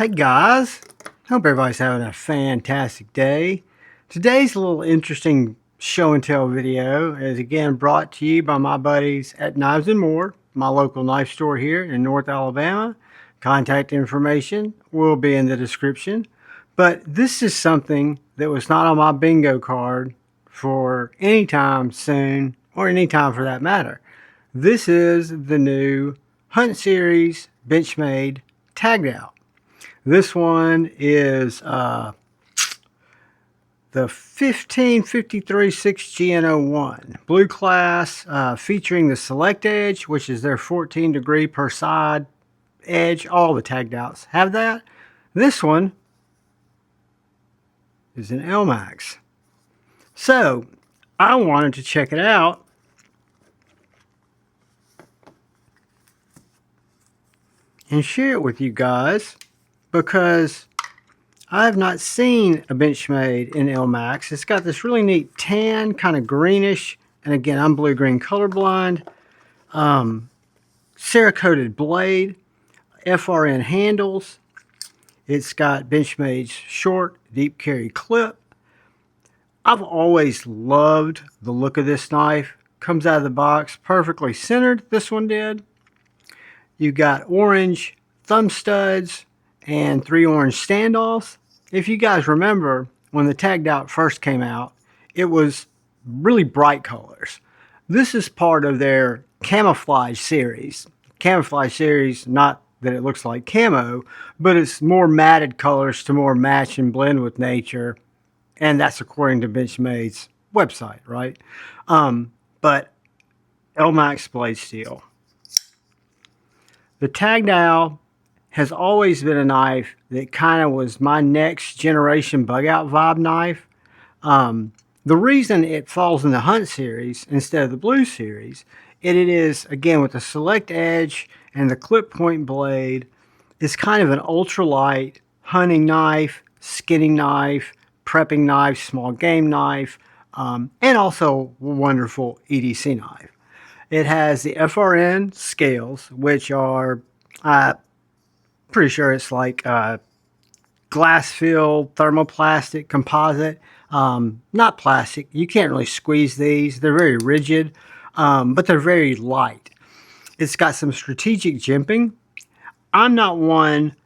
Hey guys, hope everybody's having a fantastic day. Today's a little interesting show and tell video is again brought to you by my buddies at Knives and More, my local knife store here in North Alabama. Contact information will be in the description. But this is something that was not on my bingo card for any time soon, or any time for that matter. This is the new Hunt Series Benchmade Taggedout. This one is the 1553 6GN01 blue class, featuring the select edge, which is their 14 degree per side edge. All the Taggedout's have that. This one is an LMAX. So I wanted to check it out and share it with you guys, because I have not seen a Benchmade in LMAX. It's got this really neat tan, kind of greenish, and again, I'm blue-green colorblind, Cerakoted blade, FRN handles. It's got Benchmade's short, deep carry clip. I've always loved the look of this knife. Comes out of the box perfectly centered, this one did. You got orange thumb studs and 3 orange standoffs. If you guys remember, when the Taggedout first came out, it was really bright colors. This is part of their camouflage series. Camouflage series, not that it looks like camo, but it's more matted colors to more match and blend with nature. And that's according to Benchmade's website, right? But LMAX blade steel. The Taggedout has always been a knife that kind of was my next generation Bugout vibe knife. The reason it falls in the Hunt series instead of the Blue series, it is, again, with the select edge and the clip point blade, it's kind of an ultralight hunting knife, skinning knife, prepping knife, small game knife, and also a wonderful EDC knife. It has the FRN scales, which are, pretty sure it's like glass-filled thermoplastic composite. Not plastic. You can't really squeeze these. They're very rigid, but they're very light. It's got some strategic jimping. I'm not one,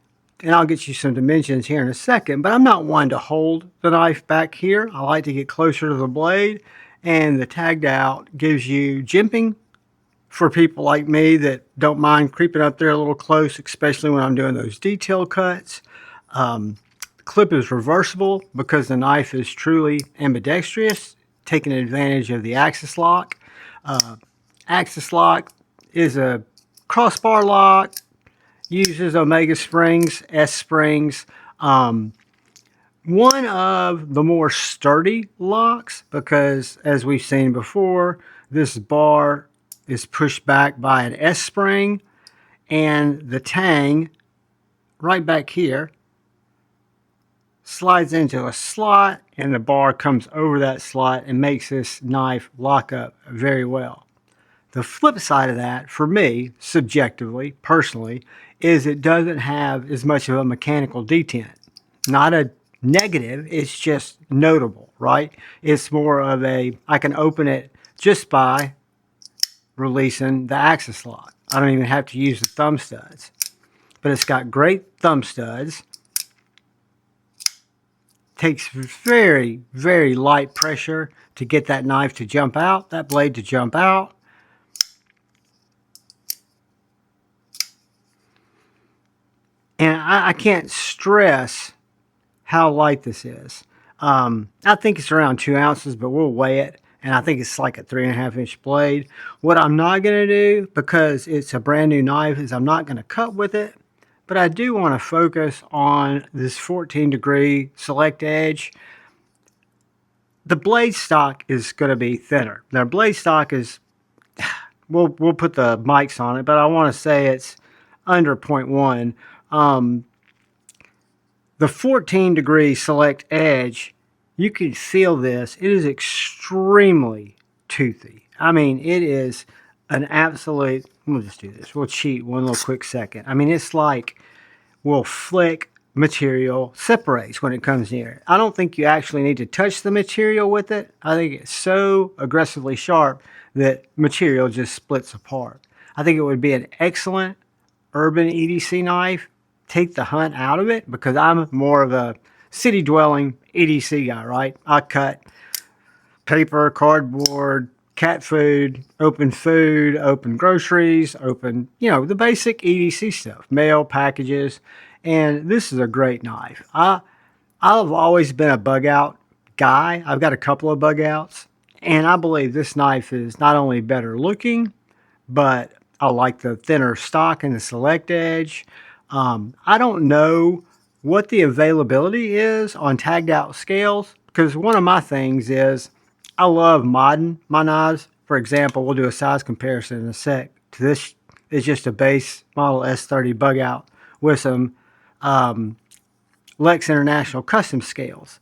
and I'll get you some dimensions here in a second, but I'm not one to hold the knife back here. I like to get closer to the blade, and the Taggedout gives you jimping for people like me that don't mind creeping up there a little close, especially when I'm doing those detail cuts. The clip is reversible because the knife is truly ambidextrous, taking advantage of the axis lock. Axis lock is a crossbar lock, uses Omega springs, S springs. One of the more sturdy locks, because as we've seen before, this bar is pushed back by an S spring, and the tang right back here slides into a slot, and the bar comes over that slot and makes this knife lock up very well. The flip side of that, for me, subjectively, personally, is it doesn't have as much of a mechanical detent. Not a negative, it's just notable, right? It's more of a, I can open it just by releasing the axis lock. I don't even have to use the thumb studs. But it's got great thumb studs. Takes very, very light pressure to get that knife to jump out, that blade to jump out. And I can't stress how light this is. I think it's around 2 ounces, but we'll weigh it. And I think it's like a 3.5 inch blade. What I'm not going to do, because it's a brand new knife, is I'm not going to cut with it. But I do want to focus on this 14 degree select edge. The blade stock is going to be thinner. Now, blade stock is, we'll put the mics on it, but I want to say it's under 0.1. The 14 degree select edge, you can feel this. It is extremely toothy. I mean, it is an absolute, we'll just do this. We'll cheat one little quick second. I mean, it's like, we'll flick material separates when it comes near it. I don't think you actually need to touch the material with it. I think it's so aggressively sharp that material just splits apart. I think it would be an excellent urban EDC knife. Take the hunt out of it, because I'm more of a city dwelling EDC guy, right? I cut paper, cardboard, cat food, open groceries, open, the basic EDC stuff, mail, packages. And this is a great knife. I've always been a Bugout guy. I've got a couple of Bugouts, and I believe this knife is not only better looking, but I like the thinner stock and the select edge. I don't know what the availability is on tagged out scales, because one of my things is I love modding my knives. For example, we'll do a size comparison in a sec. This is just a base model S30 Bugout with some Lex International custom scales.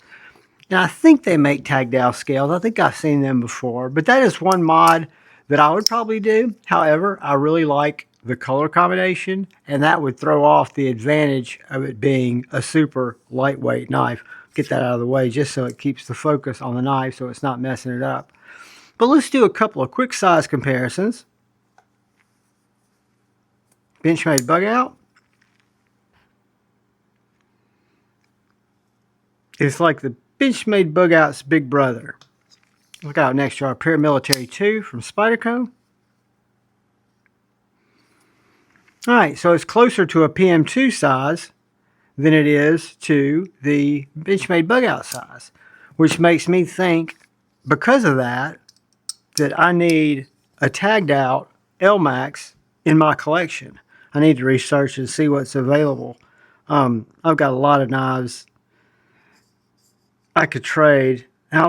And I think they make tagged out scales. I think I've seen them before, but that is one mod that I would probably do. However, I really like the color combination, and that would throw off the advantage of it being a super lightweight knife. Get that out of the way just so it keeps the focus on the knife so it's not messing it up. But let's do a couple of quick size comparisons. Benchmade Bugout. It's like the Benchmade Bugout's big brother. Look out next to our Paramilitary 2 from Spyderco. Alright, so it's closer to a PM2 size than it is to the Benchmade Bugout size, which makes me think, because of that, that I need a tagged out LMAX in my collection. I need to research and see what's available. I've got a lot of knives I could trade. And I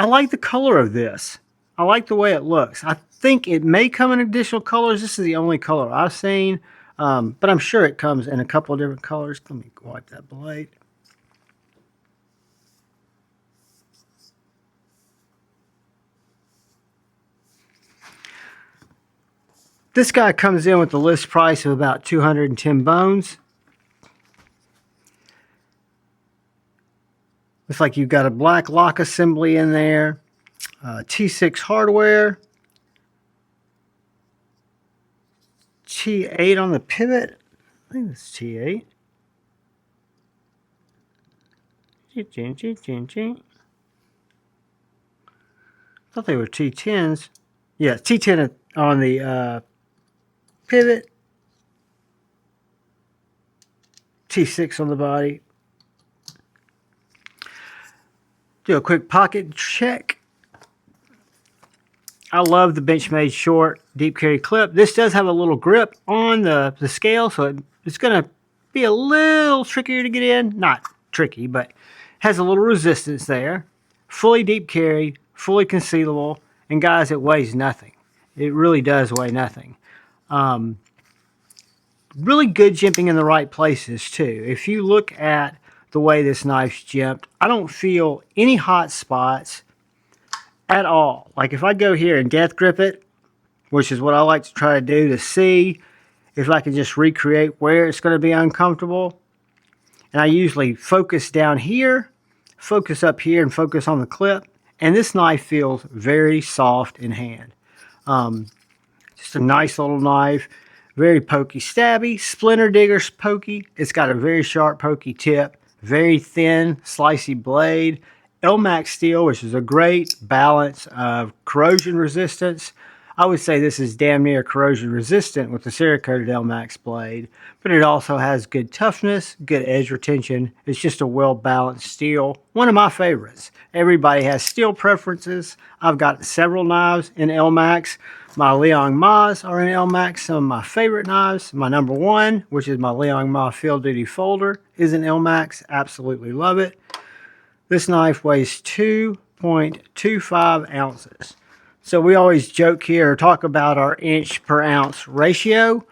like the color of this. I like the way it looks. I think it may come in additional colors. This is the only color I've seen, but I'm sure it comes in a couple of different colors. Let me wipe that blade. This guy comes in with the list price of about 210 bones. Looks like you've got a black lock assembly in there, T6 hardware, T8 on the pivot. I think it's T8. Thought they were T10s. Yeah, T10 on the pivot, T6 on the body. Do a quick pocket check. I love the Benchmade short deep carry clip. This does have a little grip on the scale, so it's going to be a little trickier to get in. Not tricky, but has a little resistance there. Fully deep carry, fully concealable, and guys, it weighs nothing. It really does weigh nothing. Really good jimping in the right places too. If you look at the way this knife's jimped, I don't feel any hot spots at all. Like if I go here and death grip it, which is what I like to try to do to see if I can just recreate where it's going to be uncomfortable. And I usually focus down here, focus up here, and focus on the clip. And this knife feels very soft in hand. Just a nice little knife. Very pokey, stabby, splinter digger's pokey. It's got a very sharp pokey tip. Very thin, slicey blade. LMAX steel, which is a great balance of corrosion resistance. I would say this is damn near corrosion resistant with the Cerakoted Elmax blade, but it also has good toughness, good edge retention. It's just a well-balanced steel. One of my favorites. Everybody has steel preferences. I've got several knives in Elmax. My Liang Mas are in Elmax. Some of my favorite knives. My number one, which is my Liang Ma Field Duty Folder, is in Elmax. Absolutely love it. This knife weighs 2.25 ounces. So we always joke here or talk about our inch per ounce ratio.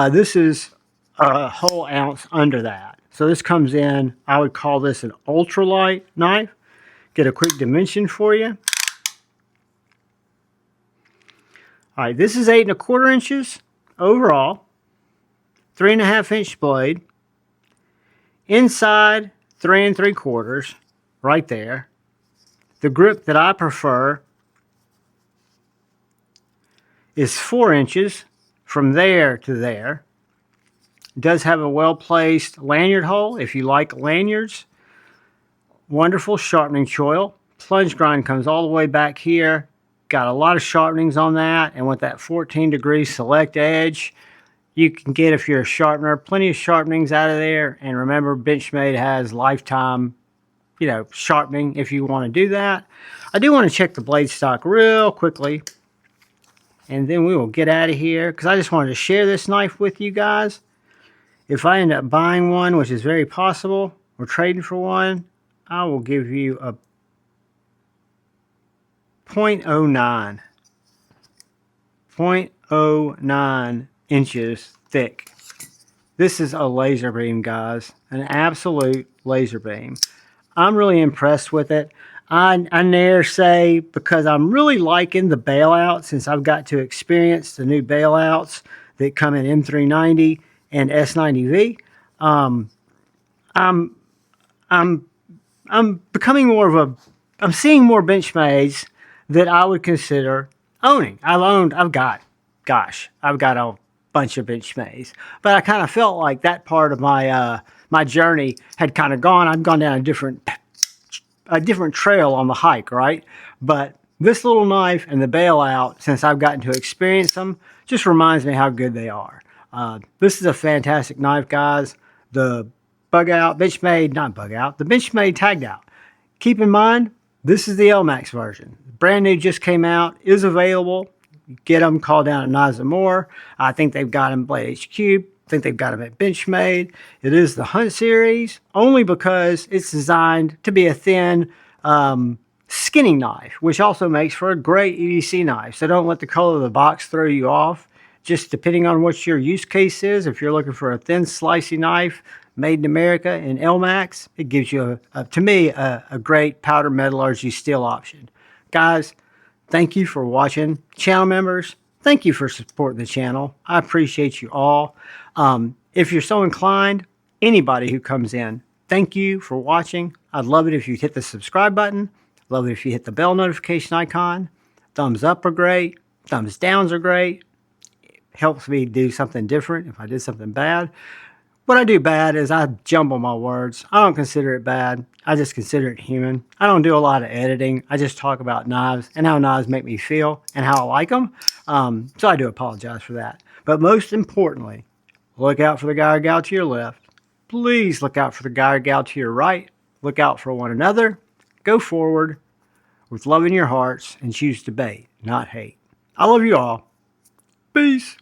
This is a whole ounce under that. So this comes in, I would call this an ultralight knife. Get a quick dimension for you. All right, this is 8 1/4 inches overall, 3.5 inch blade. Inside 3 3/4, right there. The grip that I prefer is 4 inches from there to there. It does have a well-placed lanyard hole if you like lanyards. Wonderful sharpening choil. Plunge grind comes all the way back here. Got a lot of sharpenings on that, and with that 14-degree select edge, you can get, if you're a sharpener, plenty of sharpenings out of there. And remember, Benchmade has lifetime, sharpening if you want to do that. I do want to check the blade stock real quickly, and then we will get out of here, because I just wanted to share this knife with you guys. If I end up buying one, which is very possible, or trading for one, I will give you a 0.09. 0.09 inches thick. This is a laser beam, guys. An absolute laser beam. I'm really impressed with it. I dare say, because I'm really liking the bailout, since I've got to experience the new bailouts that come in M390 and S90V. I'm becoming more of a, I'm seeing more Benchmades that I would consider owning. I've got a bunch of Benchmades, but I kind of felt like that part of my my journey had kind of gone. I've gone down a different trail on the hike, right? But this little knife and the bailout, since I've gotten to experience them, just reminds me how good they are. This is a fantastic knife, guys. The Bugout, Benchmade, not Bugout, the Benchmade Taggedout. Keep in mind, this is the LMAX version. Brand new, just came out, is available. Get them, call down at Knives and More. I think they've got them at Blade HQ. I think they've got them at Benchmade. It is the Hunt series, only because it's designed to be a thin, skinning knife, which also makes for a great EDC knife. So don't let the color of the box throw you off. Just depending on what your use case is, if you're looking for a thin, slicey knife made in America in LMAX, it gives you, to me, a great powder metallurgy steel option. Guys, thank you for watching. Channel members, thank you for supporting the channel. I appreciate you all. If you're so inclined, anybody who comes in, thank you for watching. I'd love it if you hit the subscribe button. Love it if you hit the bell notification icon. Thumbs up are great. Thumbs downs are great. It helps me do something different if I did something bad. What I do bad is I jumble my words. I don't consider it bad. I just consider it human. I don't do a lot of editing. I just talk about knives and how knives make me feel and how I like them. So I do apologize for that. But most importantly, look out for the guy or gal to your left. Please look out for the guy or gal to your right. Look out for one another. Go forward with love in your hearts and choose debate, not hate. I love you all. Peace.